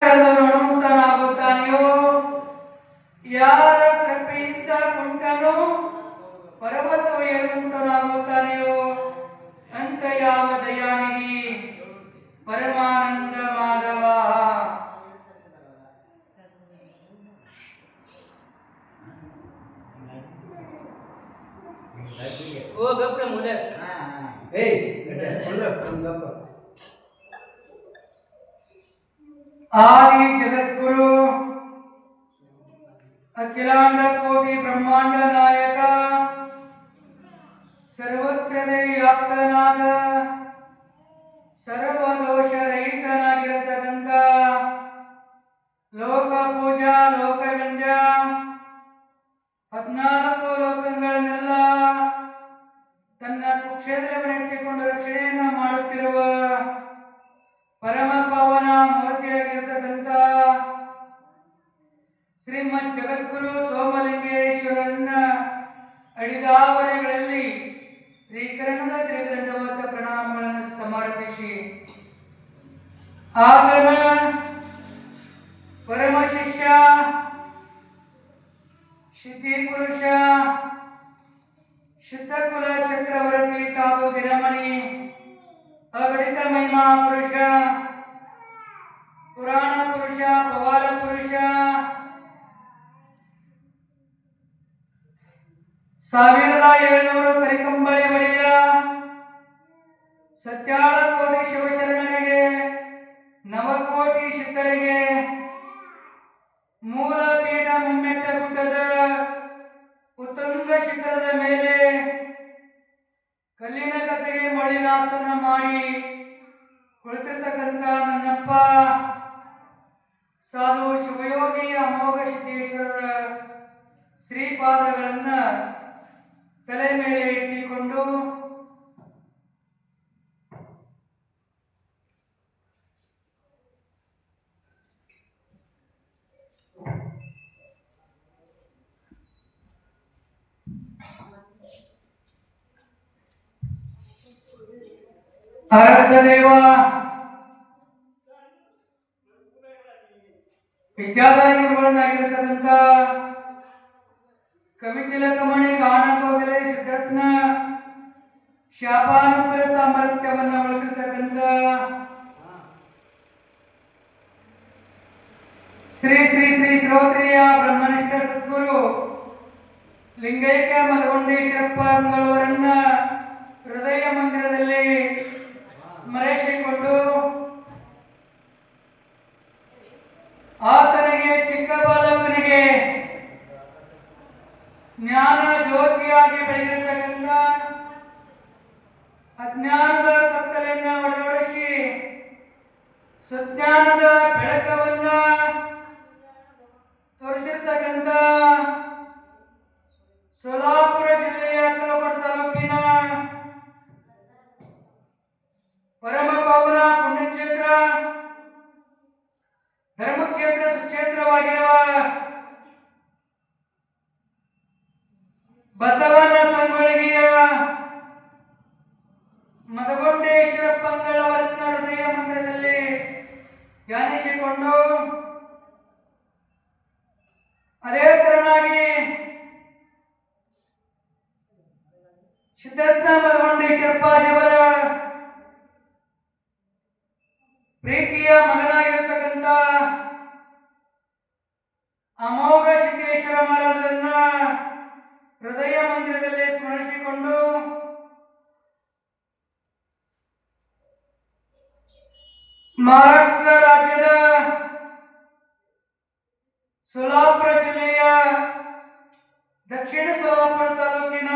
ನೋಡುವಂತನಾಗುತ್ತಾನೆಯೋ, ಯಾರ ಕೃಪೆಯಿಂದ ಕುಂಟನು ಪರ್ವತ ಏರುವಂತನಾಗುತ್ತಾನೆಯೋ ಅಂತ ಯಾವ ದಯಾನಿಧಿ ಪರಮಾನಂದ ಮಾಧವ. ಓ ಗಪ್ಪ ಮುಲೆ ಆದಿ ಜಗದ್ಗುರು ಅಖಿಲಾಂಡ ಕೋಟಿ ಬ್ರಹ್ಮಾಂಡ ನಾಯಕ ಸರ್ವತ್ರ ವ್ಯಾಪ್ತನಾದ ಸರ್ವದೋಷ ರಹಿತನಾಗಿರತಕ್ಕಂಥ ಲೋಕ ಪೂಜಾ ಲೋಕವಿಂದ 14 ಲೋಕಗಳನ್ನೆಲ್ಲ ತನ್ನ ಕುಕ್ಷೇತ್ರವನ್ನಿಟ್ಟುಕೊಂಡು ರಕ್ಷಣೆಯನ್ನು ಮಾಡುತ್ತಿರುವ ಪರಮ ಪಾವನ ಮೂರ್ತಿಯಾಗಿರತಕ್ಕಂಥ ಶ್ರೀಮದ್ ಜಗದ್ಗುರು ಸೋಮಲಿಂಗೇಶ್ವರನ ಅಡಿದಾವರೆಗಳಲ್ಲಿ ಶ್ರೀಕರಣದ ತ್ರಿದಂಡವಾದ ಪ್ರಣಾಮಗಳನ್ನು ಸಮರ್ಪಿಸಿ ಆತನ ಪರಮ ಶಿಷ್ಯ ಶಿತಿ ಪುರುಷ ಶುದ್ಧಕುಲ ಚಕ್ರವರ್ತಿ ಸಾಧು ದಿನಮಣಿ ಅಗಣಿತ ಮಹಿಮಾ ಪುರುಷ ಪುರಾಣ ಪುರುಷ ಪವಾಡ ಪುರುಷ 1700 ಕರಿಕಂಬಳಿ ಒಡೆಯ ಸತ್ಯಾಳ ಕೋಟಿ ಶಿವಶರಣರಿಗೆ ನವಕೋಟಿ ಶಿಖರಿಗೆ ಮೂಲ ಪೀಠ ಮುಮ್ಮೆಟ್ಟ ಗುಡ್ಡದ ಉತ್ತುಂಗ ಶಿಖರದ ಮೇಲೆ ಕಲ್ಲಿನ ಕತೆಗೆ ಮಳಿನಾಸನ ಮಾಡಿ ಕುಳಿತಿರ್ತಕ್ಕಂಥ ನನ್ನಪ್ಪ ಸಾಧು ಶಿವಯೋಗಿ ಅಮೋಘ ಸಿದ್ದೇಶ್ವರರ ಶ್ರೀಪಾದಗಳನ್ನ ತಲೆ ಮೇಲೆ ಇಟ್ಟಿಕೊಂಡು ಆರಾಧ್ಯ ವಿದ್ಯಾಧಾರಿ ಗುರುಗಳನ್ನಾಗಿರತಕ್ಕಂಥ ಕವಿತಿಲಕಮಣಿ ಗಾನಕೋಗಿಲೆ ಸಿದ್ಧರತ್ನ ಶಾಪಾನುಗ್ರಹ ಸಾಮರ್ಥ್ಯವನ್ನು ಒಳಗಿರ್ತಕ್ಕಂಥ ಶ್ರೀ ಶ್ರೀ ಶ್ರೀ ಶ್ರೋತ್ರಿಯ ಬ್ರಹ್ಮನಿಷ್ಠ ಸದ್ಗುರು ಲಿಂಗೈಕ್ಯ ಮಲಗೊಂಡೇಶ್ವರಪ್ಪ ಅಂಗಳವರನ್ನ ಹೃದಯ ಮಂದಿರದಲ್ಲಿ ಸ್ಮರಿಸಿಕೊಂಡು ಆತನಿಗೆ ಚಿಕ್ಕ ಬಾಲಕನಿಗೆ ಜ್ಞಾನ ಜ್ಯೋತಿಯಾಗಿ ಬೆಳೆದಿರತಕ್ಕಂಥ ಅಜ್ಞಾನದ ಕತ್ತಲೆಯನ್ನು ಒಳಗೊಳಿಸಿ ಸುಜ್ಞಾನದ ಬೆಳಕವನ್ನ ತೋರಿಸಿರ್ತಕ್ಕಂಥ ಸೋಲಾಪುರ ಜಿಲ್ಲೆಯ ಅಕ್ಕಲಕೋಟ ತಾಲೂಕಿನ ಪರಮ ಪಾವನ ಪುಣ್ಯಕ್ಷೇತ್ರ ಧರ್ಮಕ್ಷೇತ್ರ ಸುಕ್ಷೇತ್ರವಾಗಿರುವ ಬಸವನ ಸಂಗೊಳ್ಳಿಯ ಮದಗೊಂಡೇಶ್ವರಪ್ಪಂಗಳವರನ್ನ ಹೃದಯ ಮಂದಿರದಲ್ಲಿ ಧ್ಯಾನಿಸಿಕೊಂಡು ಅದೇ ತರನಾಗಿ ಸಿದ್ಧರತ್ನ ಮದಗೊಂಡೇಶ್ವರಪ್ಪಾಜಿಯವರ ಪ್ರೀತಿಯ ಮಗನಾಗಿರತಕ್ಕಂಥ ಅಮೋಘ ಸಿದ್ದೇಶ್ವರ ಮಹಾರಾಜರನ್ನ ಹೃದಯ ಮಂದಿರದಲ್ಲಿ ಸ್ಮರಿಸಿಕೊಂಡು ಮಹಾರಾಷ್ಟ್ರ ರಾಜ್ಯದ ಸೋಲಾಪುರ ಜಿಲ್ಲೆಯ ದಕ್ಷಿಣ ಸೋಲಾಪುರ ತಾಲೂಕಿನ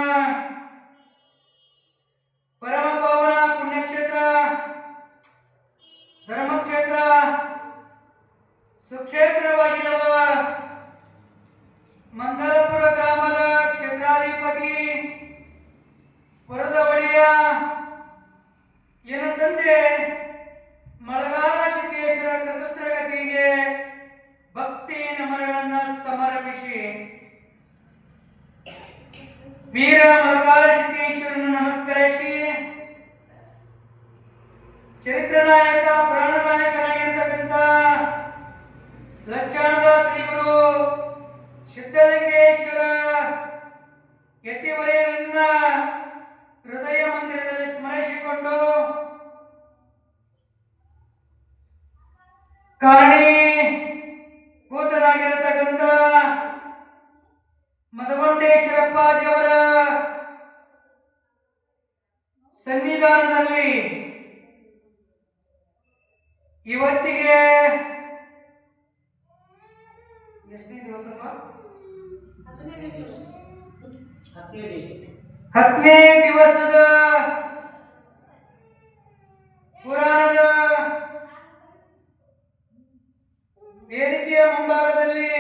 ಪರಮ ಪಾವನ ಪುಣ್ಯಕ್ಷೇತ್ರ ಧರ್ಮಕ್ಷೇತ್ರ ಸುಕ್ಷೇತ್ರವಾಗಿರುವ ಮಂದರಪುರ ಗ್ರಾಮದ ಕ್ಷೇತ್ರಾಧಿಪತಿ ಪುರದ ಒಡೆಯ ಏನಂತಂದ್ರೆ ಮಳಗಾಲ ಸಿದ್ದೇಶ್ವರ ಕೃತಜ್ಞತೆಗೆ ಭಕ್ತಿ ನಮನಗಳನ್ನು ಸಮರ್ಪಿಸಿ ವೀರ ಮಳಗಾಲ ಸಿದ್ದೇಶ್ವರನ್ನು ನಮಸ್ಕರಿಸಿ ಚರಿತ್ರ ನಾಯಕ ಪುರಾಣ ನಾಯಕನಾಗಿರ್ತಕ್ಕಂಥ ಕಾರಣೀಭೂತರಾಗಿರತಕ್ಕಂಥ ಮದಗೊಂಡೇಶ್ವರಪ್ಪಾಜಿಯವರ ಸನ್ನಿಧಾನದಲ್ಲಿ ಇವತ್ತಿಗೆ ಎಷ್ಟನೇ ದಿವಸಪ್ಪ? 10ನೇ ದಿವಸದ ಪುರಾಣದ ವೇದಿಕೆಯ ಮುಂಭಾಗದಲ್ಲಿ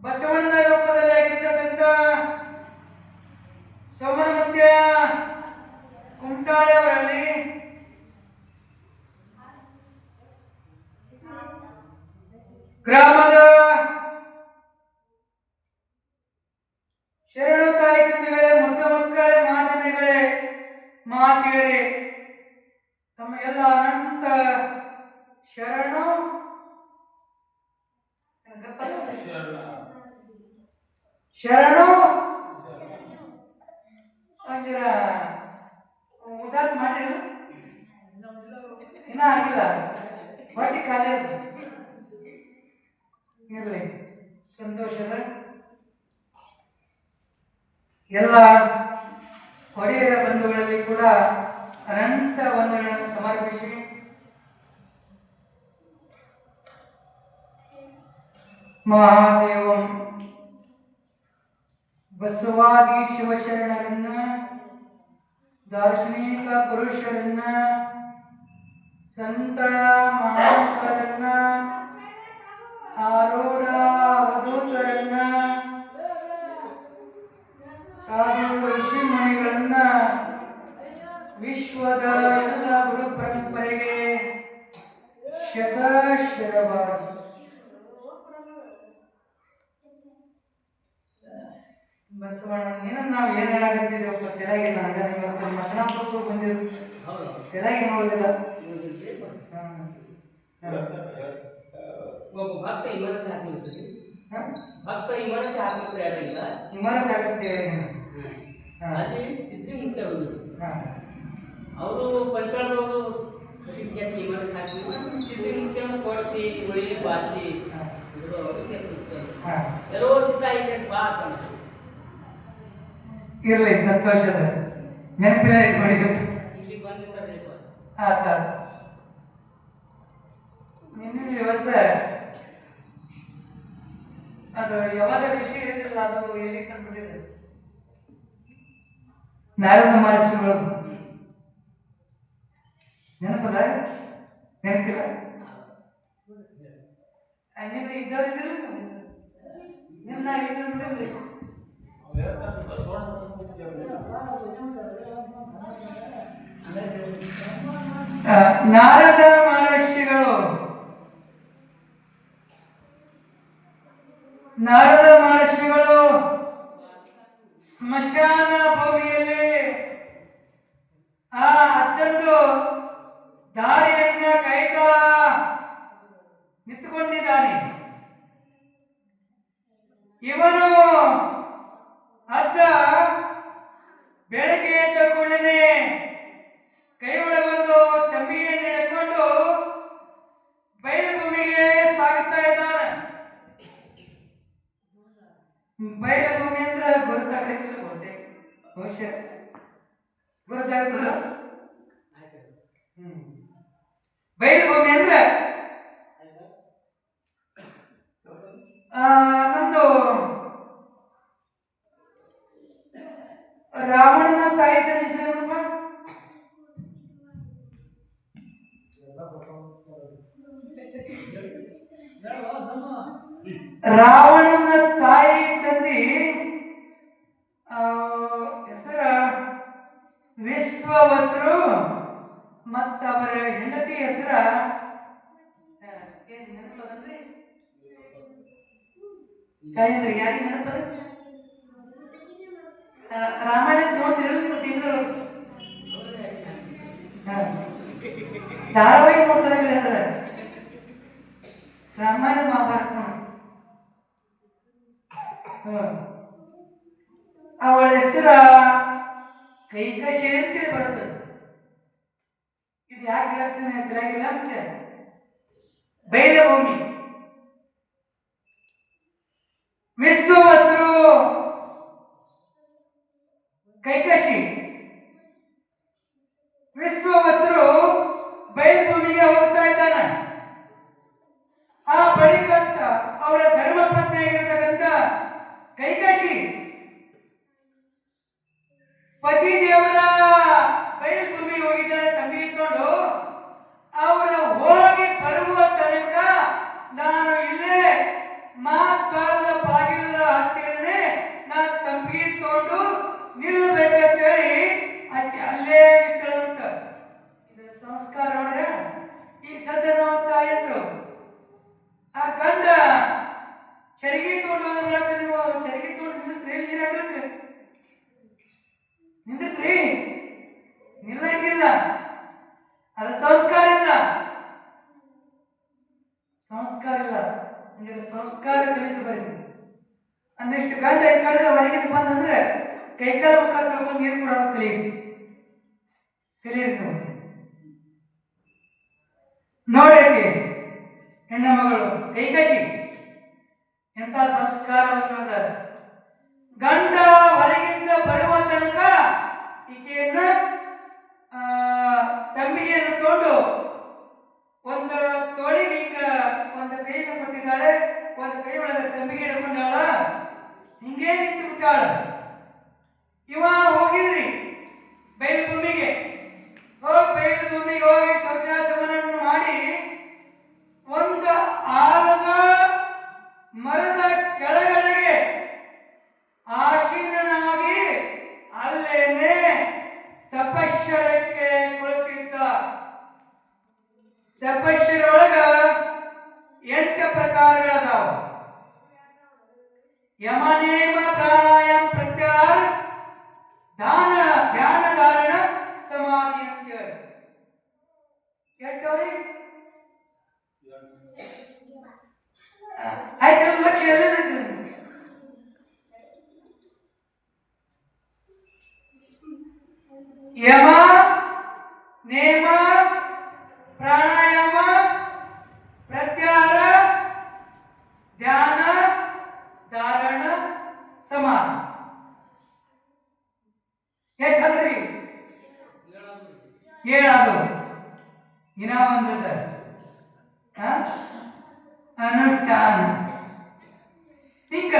ಬಸವಣ್ಣನ ರೂಪದಲ್ಲಿ ಆಗಿರ್ತಕ್ಕಂಥ ಸೋಮನಮುತ್ಯ ಕುಮಟಾಳೆ ಅವರಲ್ಲಿ ಗ್ರಾಮದ ಶರಣು ತಾಯಿ ತಂದೆಗಳೇ, ಮುದ್ದ ಮಕ್ಕಳೇ, ಮಹಾಜನಗಳೇ, ಮಾತೆಯರೇ, ತಮಗೆಲ್ಲ ಅನಂತ ಶರಣು ಶರಣು ಅಂಜರ ಉದಾತ್ ಮಾಡಿಲ್ಲ, ಇನ್ನ ಆಗಿಲ್ಲ, ಹೊಟ್ಟಿ ಖಾಲಿ ಇರಲಿ. ಸಂತೋಷದ ಎಲ್ಲ ಒಡೆಯರ ಬಂಧುಗಳಲ್ಲಿ ಕೂಡ ಅನಂತ ವಂದನೆಗಳನ್ನು ಸಮರ್ಪಿಸಿ ಮಹಾದೇವಂ ಬಸವಾದಿ ಶಿವಶರಣರನ್ನ, ದಾರ್ಶನಿಕ ಪುರುಷರನ್ನ, ಸಂತ ಮಹಾತ್ಮರನ್ನ, ಆರೂಢ ಅವಧೂತರನ್ನ, ಸಾಧು ಋಷಿ ಮುನಿಗಳನ್ನ, ವಿಶ್ವದ ಎಲ್ಲ ಗುರು ಪರಂಪರೆಗೆ ಶತಶರವಾಗಿ ಬಸವಣ್ಣ ನೀನು ನಾವು ಏನ್ ಹೇಳಾಕತ್ತಿದ್ದೇವಪ್ಪ ತೆಳಗೆ ನನಗೆ ಇವತ್ತು ಮಸನಾಪುರಕ್ಕೂ ಬಂದಿರು ತೆಳಗೆ ನೋಡುದಿಲ್ಲ. ಒಬ್ಬ ಭಕ್ತ ಇಮರಕ್ಕೆ ಹಾಕಿರ್ತದೆ, ಭಕ್ತ ಇಮರಕ್ಕೆ ಹಾಕಿರ್ತಾ ಇರಲಿಲ್ಲ, ಇಮರಕ್ಕೆ ಹಾಕುತ್ತೇವೆ. ಅಲ್ಲಿ ಸಿದ್ಧಿ ಮುಖ್ಯ ಅವರು ಪಂಚಾಳದವರು ಖ್ಯಾತಿ ಇಮರಕ್ಕೆ ಹಾಕಿದ್ರು. ಸಿದ್ಧಿ ಮುಖ್ಯ ಕೊಡ್ತಿ ಉಳಿ ಬಾಚಿ ಎಲ್ಲೋ ಸಿದ್ಧ ಐತೆ ಬಾ ಅಂತ ಇರಲಿ. ಸಂತೋಷದ ನೆನಪಿನ ಇಟ್ಕೊಂಡಿದ್ದು ಇಲ್ಲಿ ಬಂದಿದ್ದಾರೆ ಆತ ನಿನ್ನ ವ್ಯವಸ್ಥೆ ಅದು ಯಾವಾಗ ವಿಷಯ ಹೇಳಿದಿಲ್ಲ, ಅದು ಎಲ್ಲಿ ಕಂಡುಬಿಟ್ಟಿದೆ. ನಾರದ ಮಹರ್ಷಿಗಳು ನೆನಪದ ನೆನಪಿಲ್ಲ. ನೀನು ಇದ್ದವ್ರಿದ್ದಿಲ್ಲ, ನಿನ್ನ ಇದ್ದಿಲ್ಲ. ನಾರದ ಮಹರ್ಷಿಗಳು ಸ್ಮಶಾನ ಭೂಮಿಯಲ್ಲಿ ಆ ಅಜ್ಜಂದು ದಾರಿಯನ್ನ ಕೈದ ನಿಂತುಕೊಂಡಿದ್ದಾನೆ. ಇವನು ಅಜ್ಜ ಬೆಳಗ್ಗೆ ಎದ್ದ ಕೂಡಲೇ ಕೈ ಒಳಗೊಂದು ತಂಬಿಯನ್ನು ಹಿಡ್ಕೊಂಡು ಬಯಲು ಭೂಮಿಗೆ ಸಾಗುತ್ತಾ ಇದ್ದಾನೆ. ಬಯಲು ಭೂಮಿ ಅಂದ್ರೆ ಗುರುತಾಗಲಿಕ್ಕಿಲ್ಲ, ಬಹುಶಃ ಗುರುತಾಗ್ತದ. ಬಯಲು ಭೂಮಿ ಅಂದ್ರೆ ನಮ್ದು ರಾವಣನ ತಾಯಿ ತಂದೆ ಹೆಸರೇನಪ್ಪ? ರಾವಣನ ತಾಯಿ ತಂದೆ ಹೆಸರ ವಿಶ್ವವಸ್ರು ಮತ್ತು ಅವರ ಹೆಂಡತಿ ಹೆಸರ ಯಾರಿಗೆ ನೆನಪದ? ರಾಮಾಯಣ ನೋಡ್ತಿರಲ್ಲ, ಧಾರಾವಾಹಿ ನೋಡ್ತಾರೆ, ರಾಮಾಯಣ ಮಹಾಭಾರತ ನೋಡಿ. ಅವಳ ಹೆಸರ ಕೈಕಶಿ ಅಂತೇಳಿ ಬರ್ತದೆ. ಇದು ಯಾಕೆ ಹೇಳ್ತೀನಿ ತಿಳಿಯಾಗಿಲ್ಲ, ಮತ್ತೆ ಬೈಲಭೂಮಿ. ವಿಶ್ವವಸರು ಕೈಕಶಿ. ವಿಶ್ವವಸರು ಬೈಲಭೂಮಿಗೆ ಹೋಗ್ತಾ ಇದ್ದಾನೆ. ಆ ಬಳಿಕಂತ ಅವರ ಧರ್ಮಪತ್ನಿಯಾಗಿರತಕ್ಕಂಥ ಕೈಕಶಿ ಪತಿ ದೇವರ ಬೈಲಭೂಮಿಗೆ ಹೋಗಿದ್ದಾರೆ ತಂಗಿ ಇಟ್ಕೊಂಡು. ಅವರ ಹೋಗಿ ಬರುವ ತನಕ ನಾನು ಇಲ್ಲೇ ಮಾತಾಡದ ಬಾಗಿಲದ ಹತ್ತಿರನೇ ನಾ ತಂಗಿ ಇಟ್ಕೊಂಡು ನಿಲ್ಲಬೇಕಂತೇಳಿ ಆಕೆ ಅಲ್ಲೇ ಇಟ್ಟಳಂತ. ಇದರ ಸಂಸ್ಕಾರ ನೋಡ್ರೆ ಈಗ ಸದ್ಯ ನಾವು ತಾಯಿದ್ರು ಆ ಗಂಡ ಚರಿಗೆ ತಗೊಂಡು ಹೋದ ಮೂಲಕ ನೀವು ಚರಿಗೆ ತಗೊಂಡು ನಿಂತ್ರಿ ನೀರು ಹಾಕ್ಲಿಕ್ಕೆ ನಿಂತ್ರಿ ನಿಲ್ಲಂಗಿಲ್ಲ. ಅದು ಸಂಸ್ಕಾರ ಇಲ್ಲ. ಸಂಸ್ಕಾರ ಇಲ್ಲ. ನಿಮಗೆ ಸಂಸ್ಕಾರ ಕಲಿತು ಬರೀ ಅಂದಿಷ್ಟು ಗಂಡ ಈ ಕಡೆ ಹೊರಗಿದ್ದು ಬಂದಂದ್ರೆ ಕೈಕಾಲ ಮುಖ ತಗೊಂಡು ನೀರು ಕೊಡೋದು ಕಲಿಯಿರಿ ನೋಡಿ. ಹೆಣ್ಣ ಮಗಳು ಕೈಕಶಿ ಎಂತ ಸಂಸ್ಕಾರವನ್ನ ಗಂಡ ಹೊರಗಿಂದ ಬರುವ ತನಕ ಈಕೆಯನ್ನ ತಂಬಿಗೆಯನ್ನು ತಗೊಂಡು ಒಂದು ತೋಳಿಗೆ ಈಗ ಒಂದು ಕೈಯನ್ನು ಕೊಟ್ಟಿದ್ದಾಳೆ, ಒಂದು ಕೈ ಒಳಗೆ ತಂಬಿಗೆ ಹಿಡ್ಕೊಂಡಾಳ, ಹಿಂಗೇ ನಿಂತು ಬಿಟ್ಟಾಳ. ಇವ ಹೋಗಿದ್ರಿ ಬೈಲಭೂಮಿಗೆ. ಬೈಲಭೂಮಿಗೆ ಹೋಗಿ ಶೌಚಾಸನವನ್ನು ಮಾಡಿ ಒಂದು ಆಲದ ಮರದ ಕೆಳಗಡೆಗೆ ಆಸೀನನಾಗಿ ಅಲ್ಲೇನೆ ತಪಶ್ಚರ್ಯಕ್ಕೆ ಕುಳಿತಿದ್ದ. ತಪಶ್ಚರ್ಯೊಳಗ 8 ಪ್ರಕಾರಗಳದಾವ. ಯಮನೇಮ ಪ್ರಾಣಾಯಾಮ ಪ್ರತ್ಯಾಹಾರ ಧ್ಯಾನ ಧಾರಣ ಸಮಾಧಿ ಅಂತೇಳಿ ಎಷ್ಟವ್ರಿ ಆಯ್ತು. ಲಕ್ಷ್ಯ ಎಲ್ಲಿದೆ? ಯಮ ನೇಮ ಪ್ರಾಣಾಯಾಮ ಪ್ರತ್ಯಾಹಾರ ಧ್ಯಾನ ಧಾರಣ ಸಮಾಧಿ. ಎಷ್ಟದ್ರಿ? 7. ಇನ್ನ ಒಂದದ ಅನುಷ್ಠಾನ. ಹಿಂಗ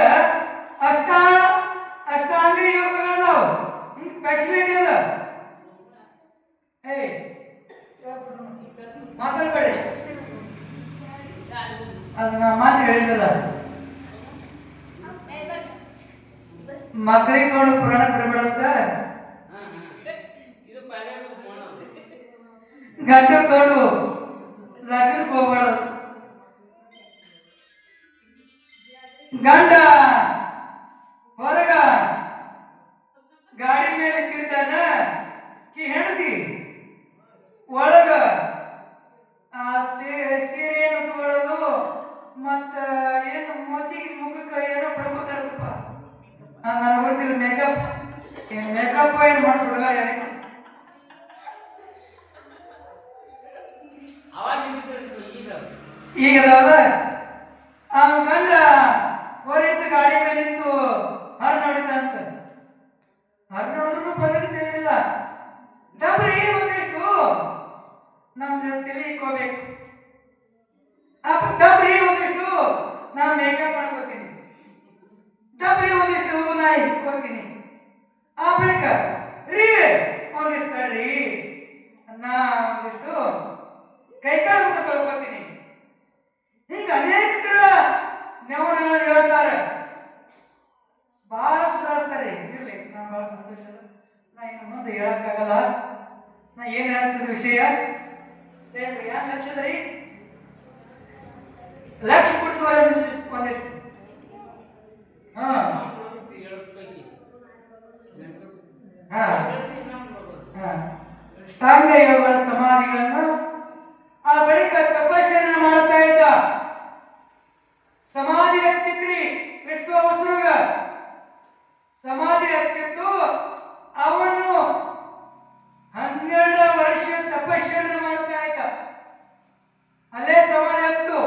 ಅಷ್ಟಾಂಗ ಯೋಗಗಳದಾವ. ಹಿಂಗ ಫೆಸಿಲಿಟಿ ಅದ. ಮಾತಾಡ್ಬೇಡಿ, ಅದು ನಾ ಮಾತು ಹೇಳಿದಲ್ಲ. ಮಕ್ಕಳಿಗೆ ನೋಡು ಪುರಾಣ ಬಿಡಬೇಡಂತ, ಗಂಡು ತೋಡು ಲಗ್ನಕ್ಕೆ ಹೋಗ್ಬಾರ್ದು. ಗಂಡ ಹೊರಗ ಗಾಡಿ ಮೇಲೆ ತಿರ್ತಾನ, ಹೆಂಡತಿ ಒಳಗ ಸೀರೆಯನ್ನು ಉಟ್ಕೊಳ್ಳೋದು ಮತ್ತ ಏನು ಮೋತಿಗೆ ಮುಖಕ್ಕೆ ಏನೋ ಪಡ್ಕೋತಾರಪ್ಪ. ನನಗೆ ಗೊತ್ತಿಲ್ಲ. ಮೇಕಪ್ ಏನು ಮಾಡಿಸ್ಬಿಡಲ್ಲ ಯಾರಿಗೆ. ಈಗದವಲ್ಲ ಗಂಡ ಹೊರಗಿದ್ದ ಗಾಡಿ ಮೇಲೆ ನಿಂತು ಹರ್ ನೋಡಿದ ಅಂತ. ಹರ್ ನೋಡಿದ್ರು ಪರವಾಗಿ ತಿಳಿದಿಲ್ಲ. ಡಬ್ರಿ ಒಂದಿಷ್ಟು ನಮ್ದು ತಿಳಿಕೋಬೇಕು. ಡಬ್ರಿ ಒಂದಿಷ್ಟು ನಾ ಮೇಕಪ್ ಮಾಡ್ಕೋತೀನಿ, ಡಬ್ರಿ ಒಂದಿಷ್ಟು ನಾ ಇಟ್ಕೋತೀನಿ. ಆ ಬಳಿಕ ರೀ ಒಂದಿಷ್ಟು ತಡ್ರಿ ನಾ ಒಂದಿಷ್ಟು ಕೈಕಾಲು ಮುಖ ತೊಳ್ಕೋತೀನಿ. ಹೀಗೆ ಅನೇಕ ತರ ನೆವನಗಳನ್ನು ಹೇಳ್ತಾರೆ. ಬಹಳ ಸುಧಾರಿಸ್ತಾರೆ. ಇರ್ಲಿ, ನಾ ಬಹಳ ಸಂತೋಷದ. ನಾ ಇನ್ನು ಮುಂದೆ ಹೇಳಕ್ಕಾಗಲ್ಲ. ನಾ ಏನ್ ಹೇಳ್ತಿದ್ದ ವಿಷಯ ಏನ್ ಲಕ್ಷದ್ರಿ? ಲಕ್ಷ ಕೊಡ್ತೀವಲ್ಲ ಒಂದಿಷ್ಟು. ಅಷ್ಟಾಂಗ ಯೋಗಗಳ ಸಮಾಧಿಗಳನ್ನು ಆ ಬಳಿಕ ತಪಶ್ಚರ್ಯ ಮಾಡ್ತಾ ಇದ್ದ. ಸಮಾಧಿ ಹತ್ತಿತ್ರಿ ವಿಶ್ವವಸುರುಗ. ಸಮಾಧಿ ಹತ್ತಿತ್ತು. ಅವನು 12 ವರ್ಷ ತಪಶ್ಚರ್ಯ ಮಾಡ್ತಾ ಇದ್ದ. ಅಲ್ಲೇ ಸಮಾಧಿ ಹತ್ತು.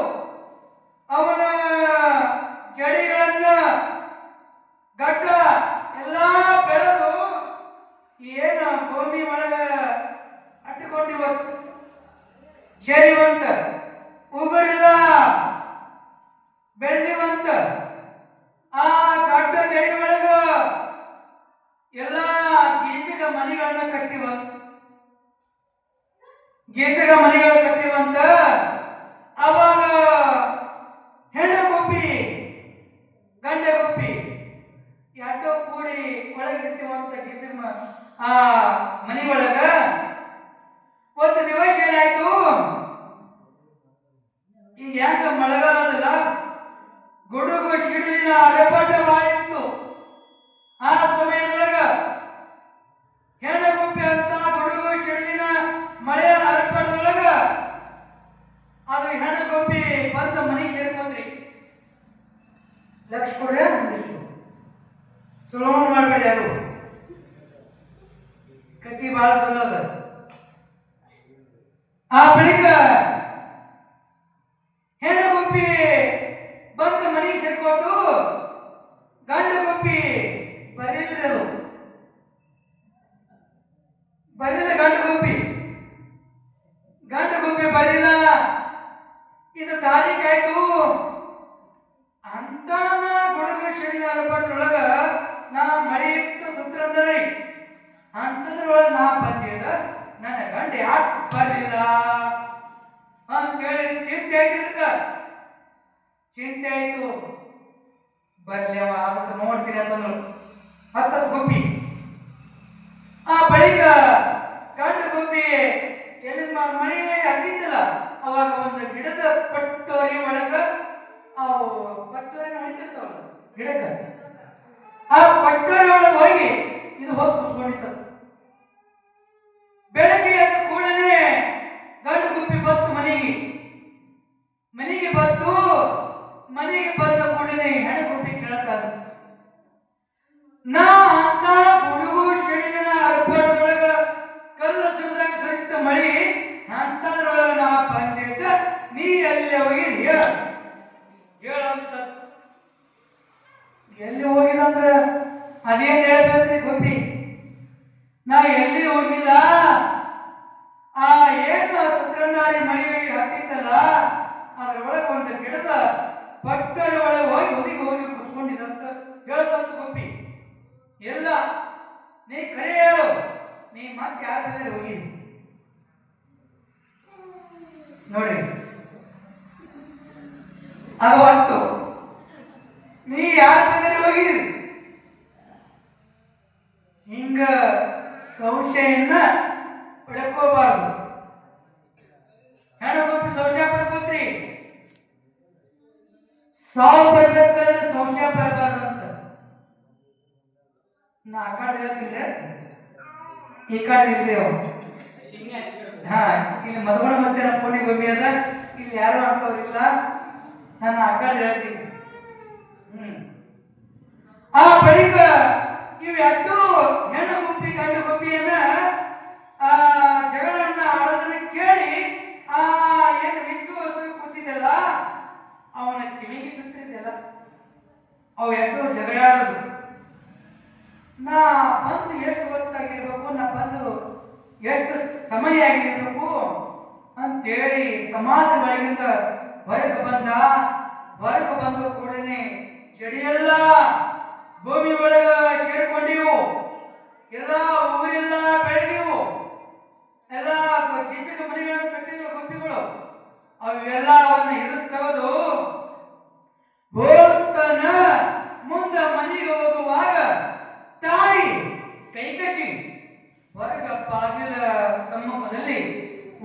ಹೆಂಗ ಮಳೆಗಾಲದಲ್ಲ ಗುಡುಗು ಸಿಡಿಲಿನ ಅರೆಪಟವಾಯಿತು. ಆ ಸಮಯದೊಳಗ ಹೆಣಗುಪ್ಪೆ ಅಂತ ಗುಡುಗು ಸಿಡಿಲಿನ ಮಳೆಯ ಅರೆಪಟದೊಳಗ ಅದು ಹೆಣಗುಪ್ಪಿ ಬಂದ ಮನೆ ಸೇರ್ಕೊಂಡ್ರಿ. ಲಕ್ಷ ಕೊಡ್ರಿ ಒಂದಿಷ್ಟು ಚಲೋ ಮಾಡ್ಬೇಡಿ. ಯಾರು ಕತಿ ಬಹಳ ಚಲೋ ಅದ. ಆ ಬಳಿಕ ಹೆಣ್ಣುಗುಪ್ಪಿ ಬಂದು ಮನೆಗೆ ಸೇರ್ಕೋತು. ಗಂಡು ಗುಪ್ಪಿ ಬರೀಲ್ರಿ, ಅದು ಬರೀಲ್ಲ. ಗಂಡು ಗುಪ್ಪಿ ಬರೀಲ್ಲ. ಇದು ದಾರಿ ಕಾಯ್ತು ಅಂತ ಗುಡುಗು ಸಿಡಿಲ ಅಲ್ಪಡ್ರೊಳಗ ನಾ ಮಳೆ ಇತ್ತು ಸತ್ರಂದ್ರಿ. ಅಂತದ್ರೊಳಗ ನಾ ಬಂದಿದ ನನ್ನ ಗಂಡ ಯಾಕೆ ಬರಲಿಲ್ಲ ಅಂತೇಳಿ ಚಿಂತೆ ಆಯ್ತು. ಚಿಂತೆ ಆಯ್ತು. ಬರ್ಲಿ ಅವ, ಅದಕ್ಕೆ ನೋಡ್ತೀನಿ ಅಂತಂದ್ರು. ಹತ್ತತ್ತು ಗುಬ್ಬಿ. ಆ ಬಳಿಕ ಗಂಡು ಗುಬ್ಬಿ ಎಲ್ಲಿ ಮಳೆ ಹತ್ತಿತ್ತಲ್ಲ, ಅವಾಗ ಒಂದು ಗಿಡದ ಪಟ್ಟೋರಿ ಒಳಗ ಅವು ಪಟ್ಟೋರಿ ಹೊಡಿತಿರ್ತಾವಲ್ಲ ಗಿಡಕ್ಕೆ, ಆ ಪಟ್ಟೋರಿ ಒಳಗೆ ಹೋಗಿ ಇದು ಹೋಗಿ ಕುತ್ಕೊಂಡಿತ್ತು. ಬೆಳಗ್ಗೆ ಎದ್ದ ಕೂಡಲೇ ಗಂಡು ಗುಬ್ಬಿ ಬತ್ತು ಮನೆಗೆ ಬತ್ತು. ಮನೆಗೆ ಬಂದ ಕೂಡಲೇ ಹೆಣ್ಣು ಗುಬ್ಬಿ ಕೇಳ್ತಾರೆ, ನಾ ಅಂತ ಗುಡುಗು ಸಿಡಿಲಿನ ಅರ್ಪಣದೊಳಗ ಕಲ್ಲು ಸುರಿದಾಗ ಸುರಿತ ಮಳಿ ಅಂತದ್ರೊಳಗ ನಾ ಬಂದಿದ್ದ, ನೀ ಎಲ್ಲಿ ಹೋಗಿ ಹೇಳಂತ. ಎಲ್ಲಿ ಹೋಗಿದಂದ್ರ ಅದೇನ್ ಹೇಳ್ಬೇಕ್ರಿ ಗುಬ್ಬಿ, ನಾ ಎಲ್ಲಿ ಹೋಗಿಲ್ಲ. ಆ ಏನು ಸತ್ಯನಾರಿ ಮಳಿ ಹತ್ತಿತ್ತಲ್ಲ, ಅದರೊಳಗೆ ಒಂದು ಗಿಡದ ಪಟ್ಟದ ಒಳಗೆ ಹೋಗಿ ಕುತ್ಕೊಂಡಿದಂತ ಹೇಳ್ತಂತ ಗುಬ್ಬಿ. ಎಲ್ಲ ನೀ ಕರೆ ಹೇಳು, ನೀ ಮತ್ತೆ ಯಾರ ಮೇಲೆ ಹೋಗಿದ್ದಿ ನೋಡಿ. ಅದು ಹೊತ್ತು ನೀ ಯಾರ ಮೇಲೆ ಹೋಗಿದ್ದಿ. ಹಿಂಗ ಸಂಶಯನ್ನ ಪಡ್ಕೋಬಾರ್ದು. ಹೆಣ್ಣುಗುಬ್ಬಿ ಸಂಶಯ ಪಡ್ಕೋತ್ರಿ, ಸಾವು ಬರ್ಬೇಕಾದ್ರೆ ಸಂಶಯ ಬರಬಾರ್ದಂತ. ನಾ ಆ ಕಡೆ ಹೇಳ್ತಿದ್ರೆ ಈ ಕಡೆ ಇಲ್ರಿ ಅವ. ಹಾ, ಇಲ್ಲಿ ಮಧುವಣ ಮತ್ತೆ ನಮ್ಮ ಪೋಣಿ ಗುಬ್ಬಿ ಅದ, ಇಲ್ಲಿ ಯಾರು ಅಂತವ್ರಿಲ್ಲ. ನಾನು ಆ ಕಡೆ ಹೇಳ್ತೀನಿ. ಆ ಬಳಿಕ ಇವೆರಡು ಹೆಣ್ಣು ಗುಬ್ಬಿ ಗಂಡು ಗುಬ್ಬಿಯನ್ನ ಜಗಳನ್ನ ಆಡೋದನ್ನ ಕೇಳಿ ಏನು ವಿಶ್ವಾಸ ಕೂತಿದ್ದಲ್ಲ ಅವನ ಕಿವಿಗೆ ಬಿಟ್ಟಿದ್ದೆಲ್ಲ. ಅವು ಎರಡು ಜಗಳಾಡೋದು. ನಾ ಬಂದು ಎಷ್ಟು ಹೊತ್ತಾಗಿರ್ಬೇಕು, ನಾ ಬಂದು ಎಷ್ಟು ಸಮಯ ಆಗಿರ್ಬೇಕು ಅಂತೇಳಿ ಸಮಾಧಿ ಒಳಗಿಂದ ಹೊರಗೆ ಬಂದು ಕೂಡಲೇ ಚಡಿಯೆಲ್ಲ ಭೂಮಿ ಒಳಗ ಸೇರ್ಕೊಂಡಿವು. ಎಲ್ಲ ಊರೆಲ್ಲ ಬೆಳೆದಿವು. ಎಲ್ಲ ಕೀಚಕ ಮನೆಗಳನ್ನು ಕಟ್ಟಿದ್ರು ಗುಬ್ಬಿಗಳು. ಅವೆಲ್ಲವನ್ನು ಹಿಡಿದು ತೆಗೆದು ಹೋಗ್ತಾನ. ಮುಂದೆ ಮನೆಗೆ ಹೋಗುವಾಗ ತಾಯಿ ಕೈಕಸಿ ಹೊರಗ ಬಾಗಿಲ ಸಮ್ಮುಖದಲ್ಲಿ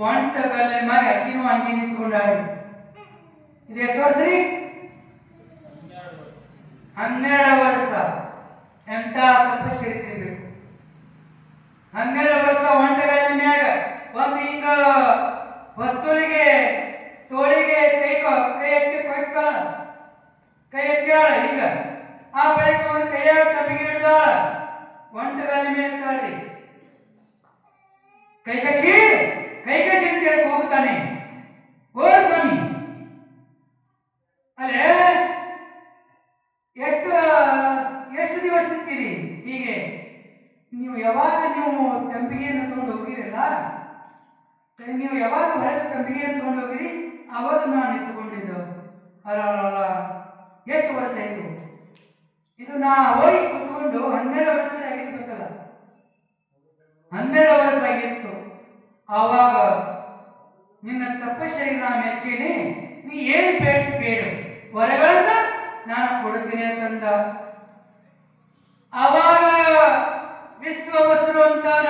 ಒಂಟಗಲ್ಲೆ ಮಾಡಿ ಅಕ್ಕಿನೂ ಅಂಗಿ ನಿಂತ್ಕೊಂಡಾಡಿ. ಇದು ಎಷ್ಟು ವರ್ಷ ರೀ? 12 ವರ್ಷ. ಎಂತ ತಪಸ್ಸಿರ್ಬೇಕು. 12 ವರ್ಷ ಒಂಟಗಲ್ಲಿ ಮ್ಯಾಗ ಒಂದು ಹಿಂಗ ವಸ್ತುವಿಗೆ ತೋಳಿಗೆ ಕೈ ಹಚ್ಚಿ ಕೊಟ್ಟ, ಕೈ ಹಚ್ಚಾಳ ಹಿಂಗ. ಆ ಬಳಿಕ ಒಂದು ಕೈಯಾಗ ತಪ್ಪಿಗೆ ಹಿಡ್ದಾಳ, ಒಂಟಗಲ್ಲಿ ಮೇಲೆ ತಾಳಿ ಕೈಕಸಿ ಅಂತ ಹೇಳಿ ಹೋಗ್ತಾನೆ. ಓ ಸ್ವಾಮಿ, ಅಲ್ಲೇ ಎಷ್ಟು ದಿವಸ ನಿಂತೀರಿ ಹೀಗೆ? ನೀವು ಯಾವಾಗ ತಂಬಿಗೆಯನ್ನು ತಗೊಂಡು ಹೋಗಿರಲ್ಲ, ನೀವು ಯಾವಾಗ ಹೊರಗೆ ತಂಬಿಗೆಯನ್ನು ತಗೊಂಡು ಹೋಗಿರಿ ಅವಾಗ ನಾನು ನಿಂತುಕೊಂಡಿದ್ದು. ಅಲ್ಲ ಎಷ್ಟು ವರ್ಷ ಆಯ್ತು? ಇದು ನಾ ಹೋಗಿ ಕುತ್ಕೊಂಡು 12 ವರ್ಷ ಆಗಿರ್ಬೇಕಲ್ಲ. 12 ವರ್ಷ ಆಗಿತ್ತು. ಆವಾಗ ನಿನ್ನ ತಪಸ್ಸಿಗೆ ನಾ ಮೆಚ್ಚೀನಿ. ನೀ ಏನು ಬೇಡು ಹೊರಗಳನ್ನ ನಾನು ಕೊಡ್ತೀನಿ ಅಂತಂದ. ಆವಾಗ ವಿಶ್ವವಸರು ಅಂತಾನ.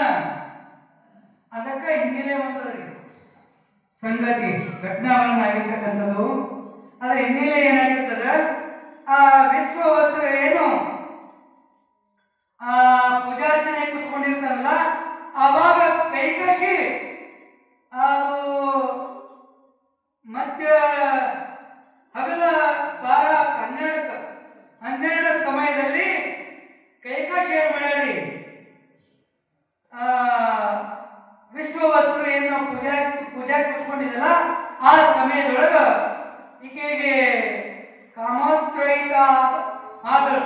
ಅದಕ್ಕೆ ಹಿನ್ನೆಲೆ ಬಂದದ್ರಿ ಸಂಗತಿ ಘಟನಾವನ್ನ ಆಗಿರ್ತಕ್ಕಂಥದ್ದು. ಹಿನ್ನೆಲೆ ಏನಾಗಿರ್ತದ, ಆ ವಿಶ್ವವಸ್ತ್ರ ಏನು ಪೂಜಾರ್ಚನೆ ಕುತ್ಕೊಂಡಿರ್ತಾರಲ್ಲ, ಆವಾಗ ಕೈಕಶಿ ಅದು ಮಧ್ಯ ಹಗಲ 12 ಸಮಯದಲ್ಲಿ ಕೈಕಶಿ ಏನ್ ಮಾಡ್ಯಾರಿ, ವಿಶ್ವವಸ್ತು ಏನು ಪೂಜಾ ಕುತ್ಕೊಂಡಿದ್ದಲ್ಲ ಆ ಸಮಯದೊಳಗ ಈಕೆಗೆ ಕಾಮೋದ್ರಹಿತ ಆದಳು.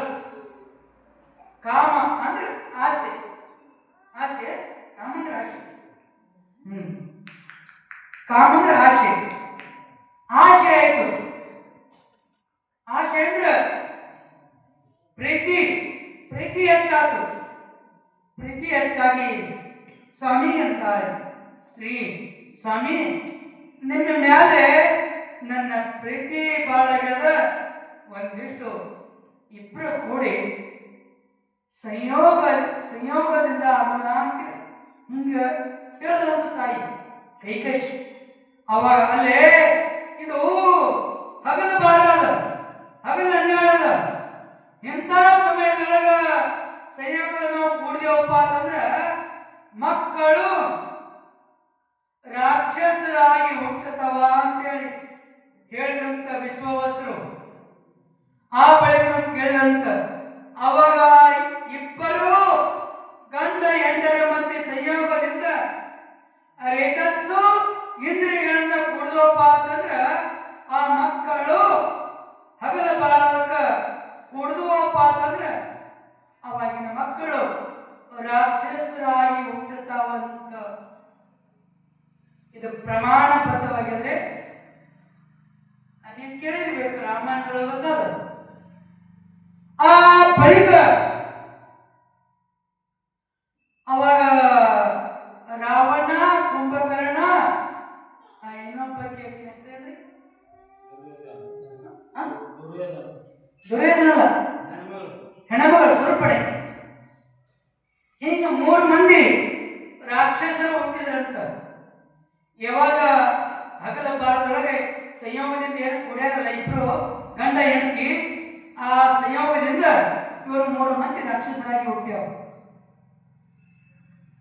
ಕಾಮ ಅಂದ್ರೆ ಆಸೆ, ಆಸೆ ಕಾಮ ಅಂದ್ರೆ ಆಸೆ, ಕಾಮ ಅಂದ್ರೆ ಆಸೆ, ಆಸೆ ಆಯ್ತು. ಆಸೆ ಅಂದ್ರೆ ಪ್ರೀತಿ, ಪ್ರೀತಿ ಹೆಚ್ಚಾತು. ಪ್ರೀತಿ ಹೆಚ್ಚಾಗಿ ಸ್ವಾಮಿ ಅಂತಾರೆ ಸ್ತ್ರೀ, ಸ್ವಾಮಿ ನಿಮ್ಮ ಮ್ಯಾಲೆ ನನ್ನ ಪ್ರೀತಿ ಬಾಳಾಗ್ಯದ, ಒಂದಿಷ್ಟು ಇಬ್ಬರು ಕೂಡಿ ಸಂಯೋಗದಿಂದ ಆಗೋಣ ಅಂತ ಹಿಂಗ ಹೇಳಿದ್ರಂತ ತಾಯಿ ಕೈಕಶಿ. ಅವಾಗ ಅಲ್ಲೇ ಇದು ಹಗಲು ಬಾರದ, ಹಗಲು ಅನ್ಯಾಯದ ಇಂಥ ಸಮಯದೊಳಗ ಸಂಯೋಗದಲ್ಲಿ ನಾವು ಕೂಡಿದೇವಪ್ಪ ಅಂತಂದ್ರೆ ಮಕ್ಕಳು ರಾಕ್ಷಸರಾಗಿ ಹುಟ್ಟುತ್ತವ ಅಂತೇಳಿ ಹೇಳಿದಂತ ವಿಶ್ವವಸ್ರು. ಆ ಬಳಿಕ ಕೇಳಿದಂತ ಅವಾಗ ಇಬ್ಬರು ಗಂಡ ಹೆಂಡರ ಮಧ್ಯೆ ಸಂಯೋಗದಿಂದ ರೇತಸ್ಸು ಇಂದ್ರಿಯಗಳನ್ನ ಕೂಡಿದವಪ್ಪ ಅಂತಂದ್ರ ಆ ಮಕ್ಕಳು ಹಗಲ ಬಾಲಕ ಕೂಡಿದುವಪ್ಪ ಅಂತಂದ್ರ ಅವಾಗಿನ ಮಕ್ಕಳು ರಾಕ್ಷಸರಾಗಿ ಹುಟ್ಟುತ್ತಾವಂತ. ಇದು ಪ್ರಮಾಣ ಬದ್ಧವಾಗಿದ್ರೆ ನೀವು ಕೇಳಿರ್ಬೇಕು, ರಾಮಾಯಣದಲ್ಲಿ ಗೊತ್ತದ. ಆ ಬಳಿಕ ಅವಾಗ ರಾವಣ, ಕುಂಭಕರ್ಣ, ಇನ್ನೊಬ್ಬಕ್ಕೆ ಹೆಸರೇನ್ರಿ, ದುರ್ಯೋಧನಲ್ಲ, ಹೆಣಮಗಳು ಸ್ವರೂಪಣೆ, ಹೀಗೆ 3 ಮಂದಿ ರಾಕ್ಷಸರು ಹುಟ್ಟಿದ್ರಂತ. ಯಾವಾಗ ಹಗಲ ಬಾಳದೊಳಗೆ ಸಂಯೋಗದಿಂದ ಏನು ಕುಡಿಯಾರಲ್ಲ ಇಬ್ರು ಗಂಡ ಹೆಂಡತಿ, ಆ ಸಂಯೋಗದಿಂದ ಇವರು 3 ಮಂದಿ ರಾಕ್ಷಸರಾಗಿ ಹುಟ್ಟ್ಯಾವ.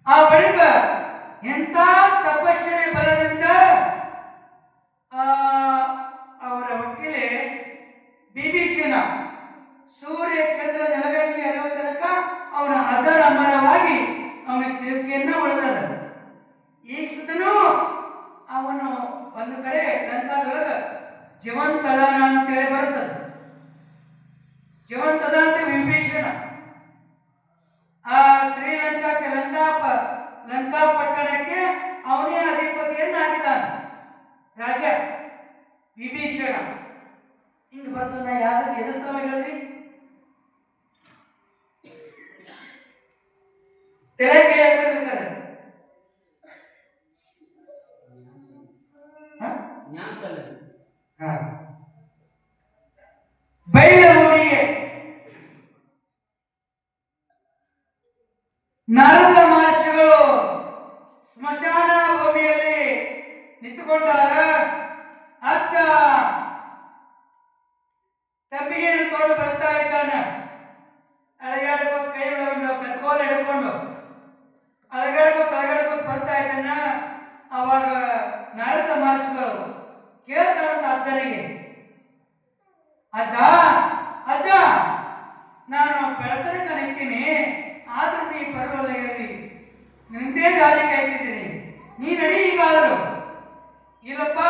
ಆ ಬಳಿಕ ಎಂಥ ತಪಶ್ಚರ್ಯ ಬಲದಿಂದ ಅವರ ಹೊಟ್ಟೆಲೆ ಬಿಭೀಷಣ ಸೂರ್ಯ ಚಂದ್ರ ನೆಲಗಂಗೆ ಅರಿಯೋ ತನಕ ಅವನ ಅಜರ ಅಮರವಾಗಿ ಅವನ ಕೀರ್ತಿಯನ್ನ ಉಳಿದದ. ಈಗ ಸುತ್ತನೂ ಅವನು ಒಂದು ಕಡೆ ಲಂಕಾದೊಳಗ ಜೀವಂತದಾನ ಅಂತೇಳಿ ಬರ್ತದೆ. ಜೀವಂತದ ಅಂತ ವಿಭೀಷಣ ಆ ಶ್ರೀಲಂಕಾಕ್ಕೆ ಲಂಕಾ ಪಟ್ಟಣಕ್ಕೆ ಅವನೇ ಅಧಿಪತಿಯನ್ನಾಗಿದ್ದಾನೆ ರಾಜ ವಿಭೀಷಣ. ಹಿಂಗ ಬರ್ತದ. ನಾ ಯಾವ್ದಕ್ಕೆ ಎದುರಿಸ್ತಾವ ಹೇಳ್ರಿ, ತೆಲಂಗೆ ಹಾಕಿರ್ತಾರೆ ಬೈಲಹೊಳೆಗೆ ನಾರದ ಮಹರ್ಷಿಗಳು ಸ್ಮಶಾನ ಭೂಮಿಯಲ್ಲಿ ನಿಂತುಕೊಂಡಾರ. ಅಚ್ಚ ತಪ್ಪಿಗೆಯನ್ನು ತೋಡು ಬರ್ತಾ ಇದ್ದಾನೆ. ಅಳಗಾಡ್ಕೊಂಡು ಕೈ ಒಳಗೊಂಡು ಕಟ್ಕೋಲು ಹಿಡ್ಕೊಂಡು ಅಳಗಾಡ್ಕೊಂಡು ಬರ್ತಾ ಇದ್ದಾನ. ಅವಾಗ ನಾರದ ಮಹರ್ಷಿಗಳು ಕೇಳ್ತಾರಂತ ಅಜ್ಜನಿಗೆ, ಅಜ್ಜ ಅಜ್ಜ ನಾನು ಬೆಳತನಕ ನಿಂತೀನಿ, ಆದ್ರೂ ನೀ ಬರೋಲ್ಲ, ಹೇಳಿ ನಿಂದೇ ದಾರಿ ಕಾಯ್ತಿದ್ದೀನಿ, ನೀ ನಡಿ ಈಗಾದರೂ. ಇಲ್ಲಪ್ಪ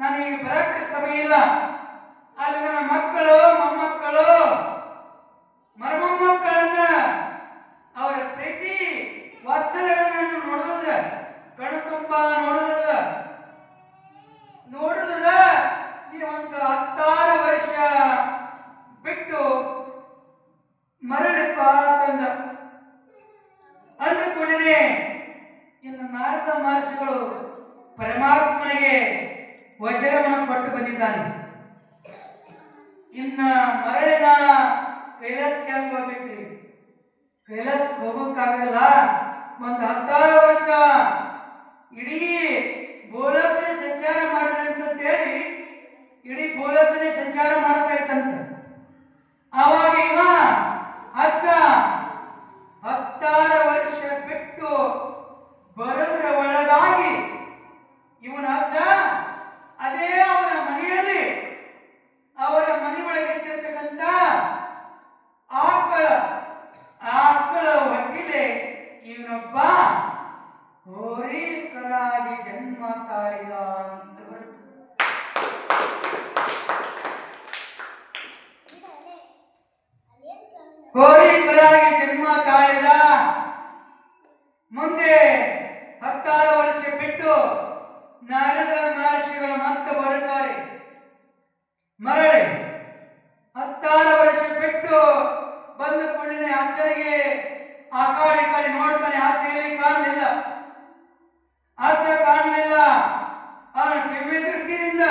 ನನಗೆ ಬರಕ್ಕೆ ಸಮಯ ಇಲ್ಲ, ಅಲ್ಲಿ ನನ್ನ ಮಕ್ಕಳು ಮೊಮ್ಮಕ್ಕಳು ಮರಮೊಮ್ಮಕ್ಕಳನ್ನ ಅವರ ಪ್ರೀತಿ ವಾತ್ಸಲ್ಯಗಳನ್ನು ನೋಡಿದ್ರ ಕಣ್ಣು ತುಂಬ ನೋಡಿದ್ರ ನೀವಂತ 16 ವರ್ಷ ಬಿಟ್ಟು ಮರಳಪ್ಪ ತಂದ ಅಂದುಕೊಳ್ಳಿನೇ. ಇನ್ನು ನಾರದ ಮಹರ್ಷಿಗಳು ಪರಮಾತ್ಮನಿಗೆ ವಚನವನ್ನು ಕೊಟ್ಟು ಬಂದಿದ್ದಾನೆ. ಇನ್ನ ಮರಳಿನ ಕೈಲಾಸಕ್ಕೆ ಹೆಂಗ್ ಹೋಗ್ಬೇಕ್ರಿ? ಕೈಲಾಸಕ್ಕೆ ಹೋಗೋಕ್ಕಾಗಲ್ಲ. ಒಂದು 16 ವರ್ಷ ಇಡೀ ಗೋಲಕನ ಸಂಚಾರ ಮಾಡಿದಂತೇಳಿ ಇಡೀ ಗೋಲಕ ತಾಳಿದ. ಮುಂದೆ 16 ವರ್ಷ ಬಿಟ್ಟು ನಾರದ ಮಹರ್ಷಿಗಳು ಮತ್ತೆ ಬರುತ್ತಾರೆ. ಮರಳಿ 16 ವರ್ಷ ಬಿಟ್ಟು ಬಂದ ಕೂಡಲೇ ಅಜ್ಜನಿಗೆ ಆ ಕಡೆ ನೋಡ್ತಾನೆ. ಆಚೆಯಲ್ಲಿ ಕಾಣಲಿಲ್ಲ, ಅಜ್ಜ ಕಾಣಲಿಲ್ಲ. ಅವನ ದಿವ್ಯ ದೃಷ್ಟಿಯಿಂದ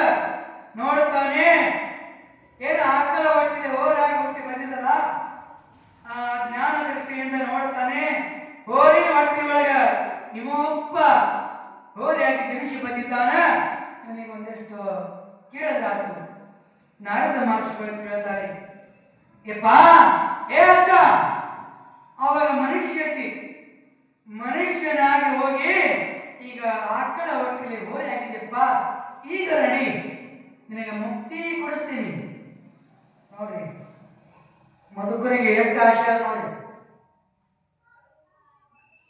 ನೋಡುತ್ತಾನೆ. ಏನು ಆಕಳ ಹೊಟ್ಟೆಯಲ್ಲಿ ಹೋರಾಗಿ ಹುಟ್ಟಿ ಬಂದಿದ್ದಲ್ಲ, ಆ ಜ್ಞಾನ ದೃಷ್ಟಿಯಿಂದ ನೋಡುತ್ತಾನೆ. ಹೋರಿ ಹೊಟ್ಟೆ ಒಳಗ ಇವೊಬ್ಬ ಹೋರಿಯಾಗಿ ಜನಿಸಿ ಬಂದಿದ್ದಾನ. ನನಗೆ ಒಂದಷ್ಟು ಕೇಳಿದ್ರಾಗ್ತದೆ. ನಾರದ ಮಹರ್ಷಿಗಳು ಕೇಳ್ತಾರೆ, ಯಪ್ಪ ಏ ಅಜ್ಜ, ಅವಾಗ ಮನುಷ್ಯನಾಗಿ ಹೋಗಿ ಈಗ ಆಕಳ ಹೊಟ್ಟೆಯಲ್ಲಿ ಹೋರಿ ಆಗಿದ್ದೆಪ್ಪ. ಈಗ ನಡಿ, ನಿನಗೆ ಮುಕ್ತಿ ಕೊಡಿಸ್ತೀನಿ. ನೋಡ್ರಿ, ಮಧುಕರಿಗೆ ಎಷ್ಟು ಆಶೆ ಅದ ನೋಡಿ.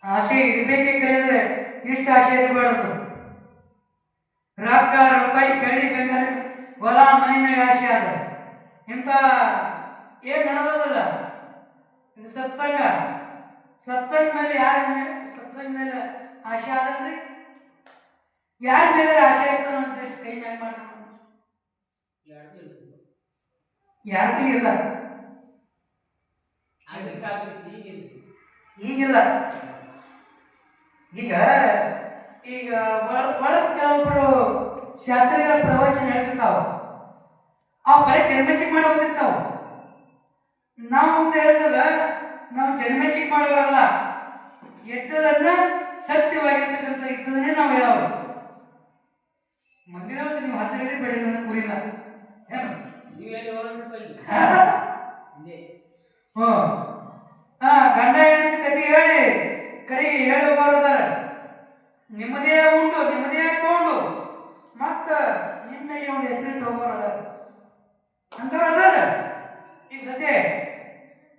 ಆಸೆ ಇರ್ಬೇಕೆ ಕರೆದ್ರೆ ಇಷ್ಟು ಆಸೆ ಇರಬಾರದು. ರೊಕ್ಕ ರೂಪಾಯಿ ಬೆಳ್ಳಿ ಬೆಂಗಾರ ಹೊಲ ಮನೆ ಮೇಲೆ ಆಸೆ ಅದ. ಇಂಥ ಏನ್ ನಡೆದಲ್ಲ ಇದು ಸತ್ಸಂಗ. ಸತ್ಸಂಗ ಮೇಲೆ ಆಶೆ ಆದಲ್ರಿ. ಯಾರ ಮೇಲೆ ಆಶೆ ಆಗ್ತದ ಅಂತ ಕೈ ಮ್ಯಾಗ ಮಾಡ್ತಾನ. ಯಾರ್ದು ಇಲ್ಲ, ಈಗಿಲ್ಲ. ಈಗ ಒಳಗೆ ಕೆಲವೊಬ್ರು ಶಾಸ್ತ್ರಿಗಳ ಪ್ರವಚನ ಹೇಳ್ತಿರ್ತಾವ. ಅವು ಬರೀ ಜನ್ಮೆಚ್ಚಿಗೆ ಮಾಡಿ ಹೋಗ್ತಿರ್ತಾವ. ನಾವು ಮುಂದೆ ಇರ್ತದ, ನಾವು ಜನ್ಮೆಚ್ಚಿಗೆ ಮಾಡೋರಲ್ಲ. ಎದ್ದದನ್ನ ಸತ್ಯವಾಗಿರ್ತಕ್ಕಂಥ ಇದ್ದದನ್ನೇ ನಾವು ಹೇಳೋರು. ಮುಂದಿನ ವರ್ಷ ನೀವು ಹಚ್ಚರಿ ಬೆಳೆ ನನ್ನ ಕುರಿಲ್ಲ ಏನು ಗಂಡ ಹೆಂಡತಿ ಕತೆ ಹೇಳಿ ಕಡೆಗೆ ಹೇಳಿ ಹೋಗೋದಾರ. ನಿಮ್ಮದೇ ಉಂಡು ನಿಮ್ಮದೇ ತಗೊಂಡು ಮತ್ತ ನಿಮ್ಮಲ್ಲಿ ಒಂದು ಹೆಸರಿಟ್ಟು ಹೋಗೋರು ಅದಾರ. ಅಂಥವ್ರು ಅದಾರ ಈಗ ಸದ್ಯ.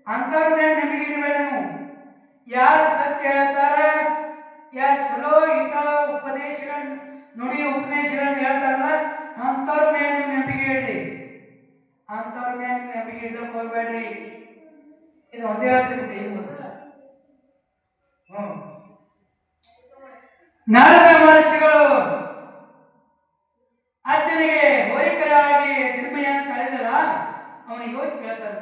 ಅಂಥವ್ರ ಮೇಲೆ ನಂಬಿಕೆ ಇಡಬೇಡ ನೀವು. ಯಾರು ಸತ್ಯ ಹೇಳ್ತಾರ, ಯಾರು ಚಲೋ ಇಂಥ ಉಪದೇಶಗಳನ್ನ ಉಪದೇಶಗಳನ್ನ ಹೇಳ್ತಾರಲ್ಲ, ಅಂಥವ್ರ ಮೇಲೆ ನೀವು ನಂಬಿಕೆ ಇಡ್ರಿ. ಅಂಥವ್ರ ಮೇಲೆ ನೀವು ನಂಬಿಕೆ ಇಡ್ಲಕ್ಕೆ ಹೋಗ್ಬೇಡ್ರಿ. ಇದು ಒಂದೇ ಹೇಳ್ತೀನಿ ಏನು ಗೊತ್ತಾ? ನಾರದ ಮಹರ್ಷಿಗಳು ಅಜ್ಜನಿಗೆ ಹೋರಿಕರಾಗಿ ಜನ್ಮೆಯನ್ನು ತಳೆದಲ್ಲ, ಅವನಿಗೆ ಹೋಗಿ ಕೇಳ್ತಾರೆ,